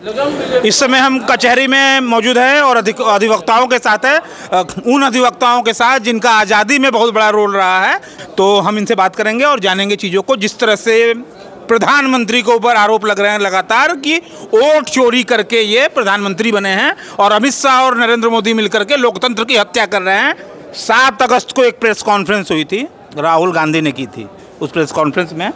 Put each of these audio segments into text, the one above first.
इस समय हम कचहरी में मौजूद हैं और अधिवक्ताओं के साथ है, उन अधिवक्ताओं के साथ जिनका आज़ादी में बहुत बड़ा रोल रहा है। तो हम इनसे बात करेंगे और जानेंगे चीज़ों को। जिस तरह से प्रधानमंत्री के ऊपर आरोप लग रहे हैं लगातार कि वोट चोरी करके ये प्रधानमंत्री बने हैं और अमित शाह और नरेंद्र मोदी मिलकर के लोकतंत्र की हत्या कर रहे हैं। 7 अगस्त को एक प्रेस कॉन्फ्रेंस हुई थी, राहुल गांधी ने की थी। उस प्रेस कॉन्फ्रेंस में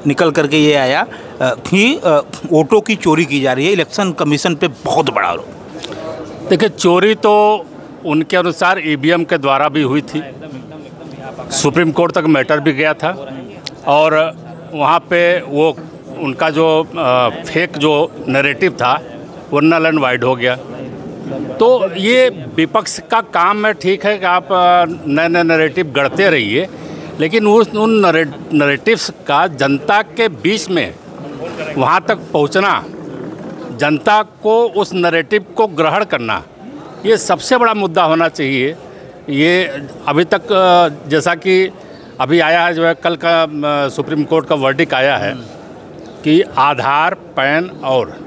निकल करके ये आया कि वोटों की चोरी की जा रही है। इलेक्शन कमीशन पे बहुत बड़ा आरोप। देखिए, चोरी तो उनके अनुसार ईवीएम के द्वारा भी हुई थी, सुप्रीम कोर्ट तक मैटर भी गया था और वहाँ पे वो उनका जो फेक जो नैरेटिव था वो नल एंड वाइड हो गया। तो ये विपक्ष का काम है, ठीक है कि आप नए नए नैरेटिव गढ़ते रहिए, लेकिन उन नैरेटिव्स का जनता के बीच में वहाँ तक पहुँचना, जनता को उस नैरेटिव को ग्रहण करना, ये सबसे बड़ा मुद्दा होना चाहिए। ये अभी तक जैसा कि अभी आया है, जो है कल का सुप्रीम कोर्ट का वर्डिक्ट आया है कि आधार, पैन और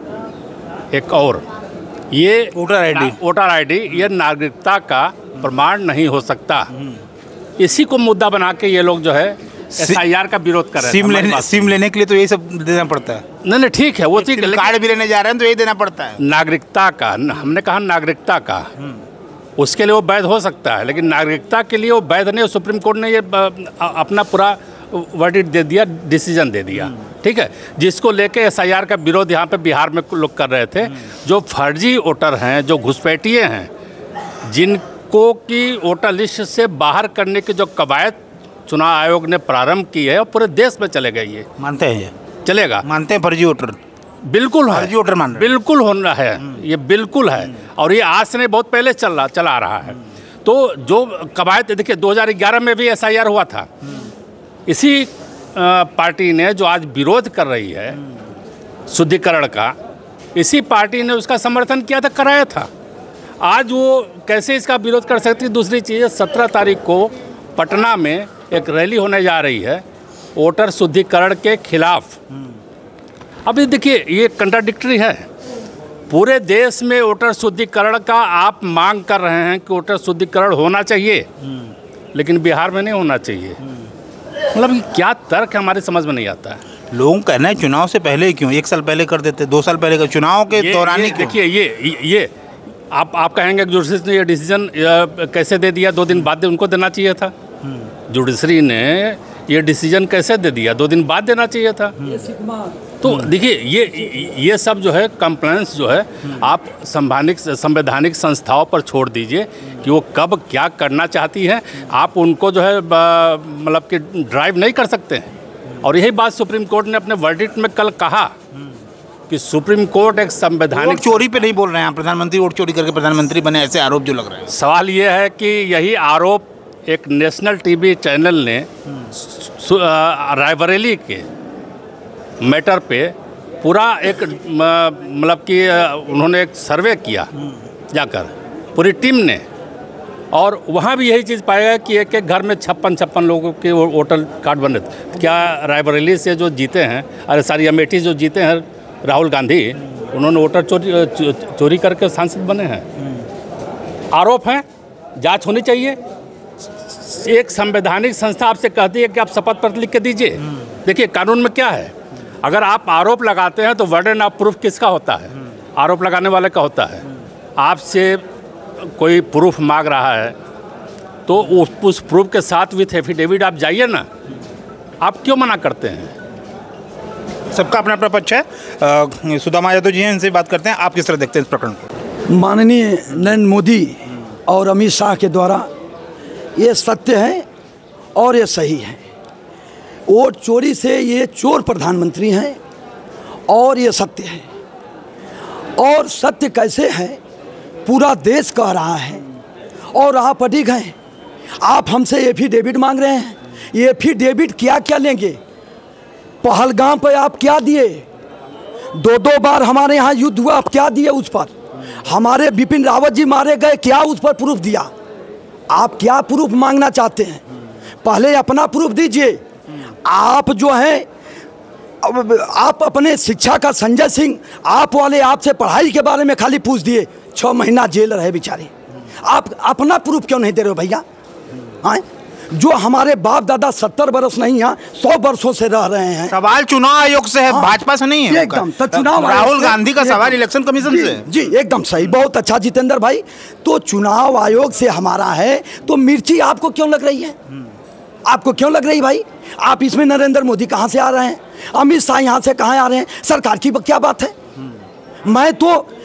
एक और ये वोटर आईडी ये नागरिकता का प्रमाण नहीं हो सकता। इसी को मुद्दा बना के ये लोग जो है SIR का विरोध कर रहे हैं। सिम लेने के लिए तो यही सब देना पड़ता है। नहीं ठीक है, वो चीज़ कार्ड भी लेने जा रहे हैं तो यही देना पड़ता है। नागरिकता का, हमने कहा नागरिकता का, उसके लिए वो वैध हो सकता है, लेकिन नागरिकता के लिए वो वैध नहीं। सुप्रीम कोर्ट ने ये अपना पूरा वर्डिक्ट दे दिया, डिसीजन दे दिया, ठीक है, जिसको लेके SIR का विरोध यहाँ पे बिहार में लोग कर रहे थे। जो फर्जी वोटर हैं, जो घुसपैठिए हैं, जिनको की वोटर लिस्ट से बाहर करने की जो कवायद चुनाव आयोग ने प्रारंभ की है और पूरे देश में चले गई है। मानते हैं ये चलेगा? मानते हैं फर्जी वोटर? बिल्कुल है, फर्जी वोटर मान रहे हैं। बिल्कुल होना है, ये बिल्कुल है और ये आज से नहीं, बहुत पहले चला रहा है। तो जो कवायद, देखिए 2011 में भी SIR हुआ था। इसी पार्टी ने जो आज विरोध कर रही है शुद्धिकरण का, इसी पार्टी ने उसका समर्थन किया था, कराया था। आज वो कैसे इसका विरोध कर सकती है? दूसरी चीज़, 17 तारीख को पटना में एक रैली होने जा रही है वोटर शुद्धिकरण के खिलाफ। अभी देखिए, ये कंट्राडिक्टरी है। पूरे देश में वोटर शुद्धिकरण का आप मांग कर रहे हैं कि वोटर शुद्धिकरण होना चाहिए, लेकिन बिहार में नहीं होना चाहिए। मतलब क्या तर्क हमारे समझ में नहीं आता है। लोगों का कहना है चुनाव से पहले ही क्यों, 1 साल पहले कर देते, 2 साल पहले कर, चुनाव के दौरान ही क्यों? देखिए, ये आप कहेंगे कि जुडिशरी ने ये डिसीजन कैसे दे दिया, 2 दिन बाद उनको देना चाहिए था। जुडिशरी ने ये डिसीजन कैसे दे दिया, 2 दिन बाद देना चाहिए था। तो देखिए, ये सब जो है कंप्लेंट्स जो है आप संवैधानिक संस्थाओं पर छोड़ दीजिए कि वो कब क्या करना चाहती हैं। आप उनको जो है मतलब कि ड्राइव नहीं कर सकते हैं। और यही बात सुप्रीम कोर्ट ने अपने वर्डिक्ट में कल कहा कि सुप्रीम कोर्ट एक संवैधानिक चोरी पे नहीं बोल रहे हैं। प्रधानमंत्री वोट चोरी करके प्रधानमंत्री बने, ऐसे आरोप जो लग रहे हैं। सवाल ये है कि यही आरोप एक नेशनल टीवी चैनल ने रायबरेली के मैटर पे पूरा एक मतलब कि उन्होंने एक सर्वे किया जाकर, पूरी टीम ने, और वहाँ भी यही चीज़ पाया कि एक घर में 56 लोगों के वोटर कार्ड बने थे। क्या रायबरेली से जो जीते हैं, अरे सारी अमेठी जो जीते हैं राहुल गांधी, उन्होंने वोटर चोरी करके सांसद बने हैं? आरोप है, जांच होनी चाहिए। एक संवैधानिक संस्था आपसे कहती है कि आप शपथ पत्र लिख के दीजिए। देखिए, कानून में क्या है, अगर आप आरोप लगाते हैं तो बर्डन ऑफ प्रूफ किसका होता है? आरोप लगाने वाले का होता है। आपसे कोई प्रूफ मांग रहा है तो उस प्रूफ के साथ विथ एफिडेविट आप जाइए ना। आप क्यों मना करते हैं? सबका अपना अपना पक्ष है। सुदामा यादव जी हैं, इनसे बात करते हैं। आप किस तरह देखते हैं इस प्रकरण को? माननीय नरेंद्र मोदी और अमित शाह के द्वारा ये सत्य है और ये सही है। वोट चोरी से ये चोर प्रधानमंत्री हैं और ये सत्य है। और सत्य कैसे है, पूरा देश कह रहा है और आप अडिग हैं। आप हमसे एफिडेविट मांग रहे हैं। ये एफिडेविट क्या क्या लेंगे? पहलगाम पे आप क्या दिए? 2 बार हमारे यहाँ युद्ध हुआ, आप क्या दिए उस पर? हमारे बिपिन रावत जी मारे गए, क्या उस पर प्रूफ दिया? आप क्या प्रूफ मांगना चाहते हैं? पहले अपना प्रूफ दीजिए। आप जो हैं अब आप अपने शिक्षा का संजय सिंह आप वाले आपसे पढ़ाई के बारे में खाली पूछ दिए, 6 महीना जेल रहे बेचारे। आप अपना प्रूफ क्यों नहीं दे रहे हो भैया? हाँ, जो हमारे बाप दादा 70 वर्ष नहीं यहाँ 100 वर्षों से रह रहे हैं। सवाल चुनाव आयोग से है, भाजपा से नहीं है। एकदम, तो चुनाव राहुल गांधी का सवाल इलेक्शन कमीशन से। जी एकदम सही, बहुत अच्छा जितेंद्र भाई। तो चुनाव आयोग से हमारा है, तो मिर्ची आपको क्यों लग रही है? आपको क्यों लग रही भाई? आप इसमें नरेंद्र मोदी कहाँ से आ रहे हैं, अमित शाह यहाँ से कहाँ आ रहे हैं? सरकार की क्या बात है?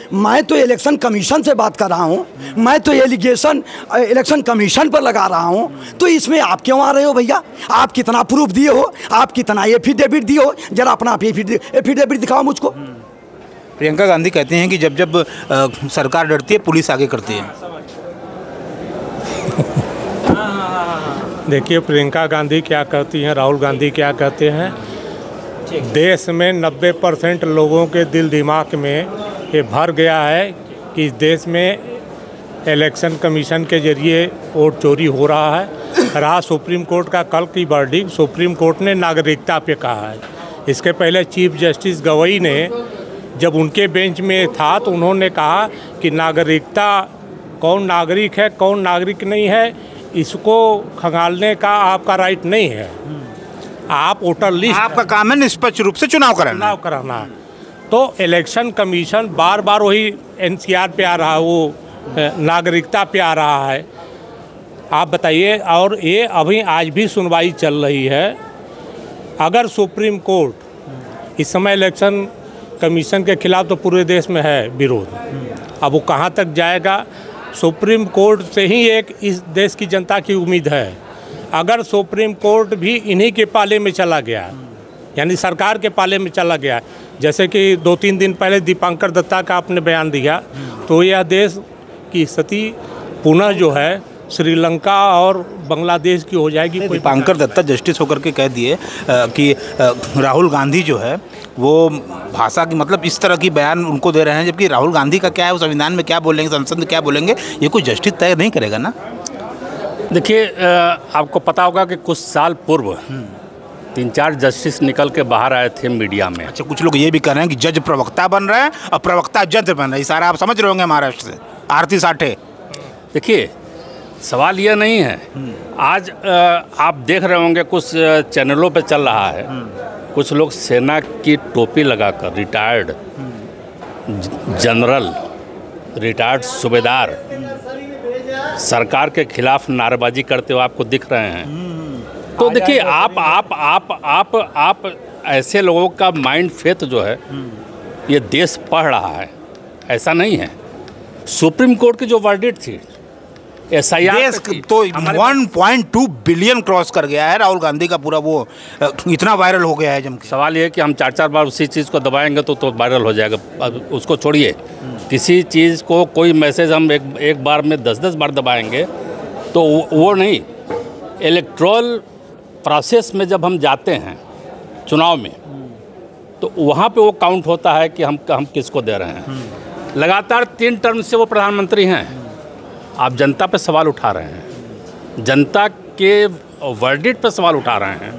मैं तो इलेक्शन कमीशन से बात कर रहा हूँ, मैं तो एलिगेशन इलेक्शन कमीशन पर लगा रहा हूँ। तो इसमें आप क्यों आ रहे हो भैया? आप कितना प्रूफ दिए हो, आप कितना एफिडेविट दिए हो? जरा अपना एफिडेविट दिखाओ मुझको। प्रियंका गांधी कहते हैं कि जब सरकार डरती है पुलिस आगे करती है। देखिए, प्रियंका गांधी क्या कहती हैं, राहुल गांधी क्या कहते हैं। देश में 90% लोगों के दिल दिमाग में ये भर गया है कि इस देश में इलेक्शन कमीशन के जरिए वोट चोरी हो रहा है। रहा सुप्रीम कोर्ट का कल की वर्डिक्ट, सुप्रीम कोर्ट ने नागरिकता पे कहा है। इसके पहले चीफ जस्टिस गवई ने जब उनके बेंच में था तो उन्होंने कहा कि नागरिकता, कौन नागरिक है कौन नागरिक नहीं है, इसको खंगालने का आपका राइट नहीं है। आप वोटर लिस्ट, आपका काम है निष्पक्ष रूप से चुनाव कराना। तो इलेक्शन कमीशन बार बार वही एनसीआर पे आ रहा है, वो नागरिकता पे आ रहा है। आप बताइए, और ये अभी आज भी सुनवाई चल रही है। अगर सुप्रीम कोर्ट इस समय इलेक्शन कमीशन के खिलाफ, तो पूरे देश में है विरोध, अब वो कहाँ तक जाएगा? सुप्रीम कोर्ट से ही एक इस देश की जनता की उम्मीद है। अगर सुप्रीम कोर्ट भी इन्हीं के पाले में चला गया, यानी सरकार के पाले में चला गया, जैसे कि 2-3 दिन पहले दीपांकर दत्ता का आपने बयान दिया, तो यह देश की स्थिति पुनः जो है श्रीलंका और बांग्लादेश की हो जाएगी। दीपांकर दत्ता जस्टिस होकर के कह दिए कि राहुल गांधी जो है वो भाषा की, मतलब इस तरह की बयान उनको दे रहे हैं, जबकि राहुल गांधी का क्या है, वो संविधान में क्या बोलेंगे, संसद में क्या बोलेंगे, ये कोई जस्टिस तय नहीं करेगा ना। देखिए, आपको पता होगा कि कुछ साल पूर्व 3-4 जस्टिस निकल के बाहर आए थे मीडिया में। अच्छा, कुछ लोग ये भी कह रहे हैं कि जज प्रवक्ता बन रहा है और प्रवक्ता जज बन रहा है। सारा आप समझ रहे होंगे महाराष्ट्र से आरती साठे। देखिए, सवाल यह नहीं है, आज आप देख रहे होंगे कुछ चैनलों पे चल रहा है, कुछ लोग सेना की टोपी लगाकर, रिटायर्ड जनरल, रिटायर्ड सूबेदार, सरकार के खिलाफ नारेबाजी करते हुए आपको दिख रहे हैं। तो देखिए, आप ऐसे लोगों का माइंड फेथ जो है ये देश पढ़ रहा है, ऐसा नहीं है। सुप्रीम कोर्ट की जो वर्डिक्ट थी, देश तो 1.2 बिलियन क्रॉस कर गया है राहुल गांधी का पूरा, वो इतना वायरल हो गया है जम के। सवाल ये है कि हम 4-4 बार उसी चीज़ को दबाएंगे तो वायरल हो जाएगा। उसको छोड़िए, किसी चीज़ को कोई मैसेज हम एक बार में 10-10 बार दबाएंगे तो वो नहीं। इलेक्ट्रल प्रोसेस में जब हम जाते हैं चुनाव में, तो वहाँ पे वो काउंट होता है कि हम किसको दे रहे हैं। लगातार 3 टर्म से वो प्रधानमंत्री हैं। आप जनता पे सवाल उठा रहे हैं, जनता के वर्डिक्ट पे सवाल उठा रहे हैं।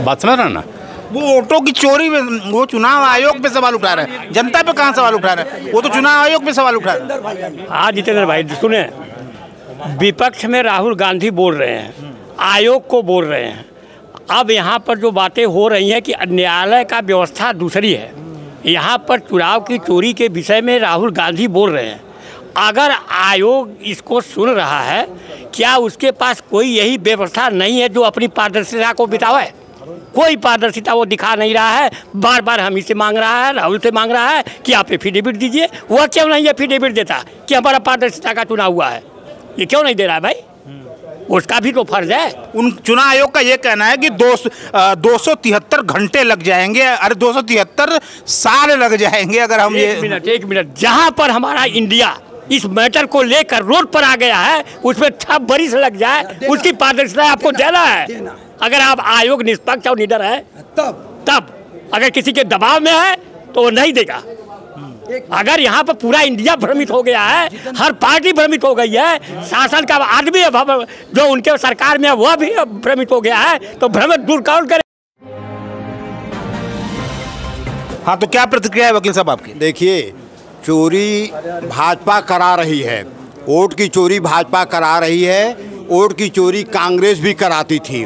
बात समझ रहे हैं ना? वो वोटों की चोरी में वो चुनाव आयोग पे सवाल उठा रहे हैं, जनता पे कहाँ सवाल उठा रहे हैं? वो तो चुनाव आयोग पे सवाल उठा रहे हैं। हाँ जितेंद्र भाई सुने, विपक्ष में राहुल गांधी बोल रहे हैं, आयोग को बोल रहे हैं। अब यहाँ पर जो बातें हो रही हैं कि न्यायालय का व्यवस्था दूसरी है, यहाँ पर चुनाव की चोरी के विषय में राहुल गांधी बोल रहे हैं। अगर आयोग इसको सुन रहा है, क्या उसके पास कोई यही व्यवस्था नहीं है जो अपनी पारदर्शिता को बितावे? कोई पारदर्शिता वो दिखा नहीं रहा है। बार बार हम इसे मांग रहा है, राहुल से मांग रहा है कि आप एफिडेविट दीजिए। वह क्यों नहीं एफिडेविट देता कि हमारा पारदर्शिता का चुनाव हुआ है? ये क्यों नहीं दे रहा है भाई? उसका भी तो फर्ज है। उन चुनाव आयोग का ये कहना है कि 273 घंटे लग जाएंगे। अरे 273 साल लग जाएंगे अगर हम एक मिनट जहां पर हमारा इंडिया इस मैटर को लेकर रोड पर आ गया है, उसमें 6 बरिस लग जाए, उसकी पारदर्शिता आपको देना है। अगर आप आयोग निष्पक्ष और निडर है तब अगर किसी के दबाव में है तो वो नहीं देगा। अगर यहाँ पर पूरा इंडिया भ्रमित हो गया है, हर पार्टी भ्रमित हो गई है, शासन का आदमी जो उनके सरकार में है वह भी भ्रमित हो गया है, तो भ्रमित दूर कौन करे? हाँ, तो क्या प्रतिक्रिया है वकील साहब आपकी? देखिए, चोरी भाजपा करा रही है, वोट की चोरी भाजपा करा रही है, वोट की चोरी कांग्रेस भी कराती थी।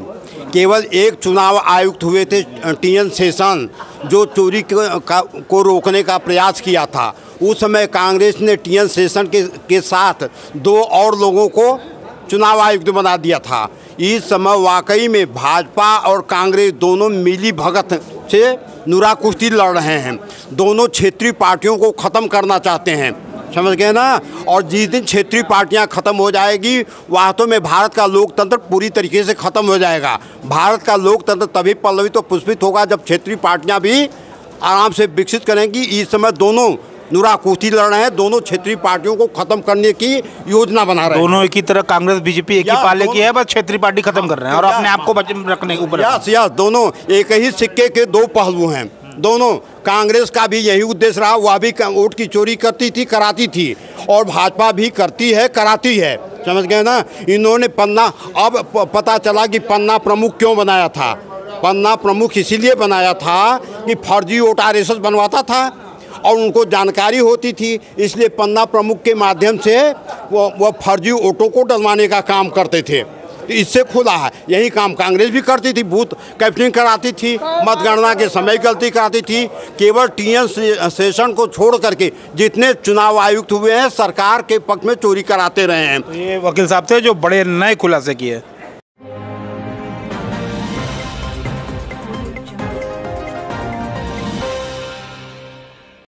केवल एक चुनाव आयुक्त हुए थे टीएन शेषन, जो चोरी को रोकने का प्रयास किया था। उस समय कांग्रेस ने टीएन शेषन के साथ 2 और लोगों को चुनाव आयुक्त बना दिया था। इस समय वाकई में भाजपा और कांग्रेस दोनों मिली भगत से नुरा कुश्ती लड़ रहे हैं। दोनों क्षेत्रीय पार्टियों को ख़त्म करना चाहते हैं, समझ गए ना। और जिस दिन क्षेत्रीय पार्टियां ख़त्म हो जाएगी, वास्तव में भारत का लोकतंत्र पूरी तरीके से ख़त्म हो जाएगा। भारत का लोकतंत्र तभी पल्लवित तो पुष्पित होगा जब क्षेत्रीय पार्टियां भी आराम से विकसित करेंगी। इस समय दोनों नुरा कुश्ती लड़ रहे हैं, दोनों क्षेत्रीय पार्टियों को खत्म करने की योजना बना रहे हैं। दोनों एक ही तरह, कांग्रेस बीजेपी एक ही पाले की है, बस क्षेत्रीय पार्टी खत्म कर रहे हैं और अपने आप को रखने के ऊपर। यस, दोनों एक ही सिक्के के 2 पहलू हैं। दोनों, कांग्रेस का भी यही उद्देश्य रहा, वह भी वोट की चोरी करती थी, कराती थी, और भाजपा भी करती है, कराती है, समझ गए ना। इन्होंने पन्ना, अब पता चला कि पन्ना प्रमुख क्यों बनाया था। पन्ना प्रमुख इसीलिए बनाया था कि फर्जी वोट RSS बनवाता था और उनको जानकारी होती थी, इसलिए पन्ना प्रमुख के माध्यम से वो फर्जी वोटों को डलवाने का काम करते थे। इससे खुला है, यही काम कांग्रेस भी करती थी, बूथ कैप्चरिंग कराती थी, मतगणना के समय गलती कराती थी। केवल टीएन शेषन को छोड़ करके जितने चुनाव आयुक्त हुए हैं, सरकार के पक्ष में चोरी कराते रहे हैं। ये वकील साहब थे जो बड़े नए खुलासे किए।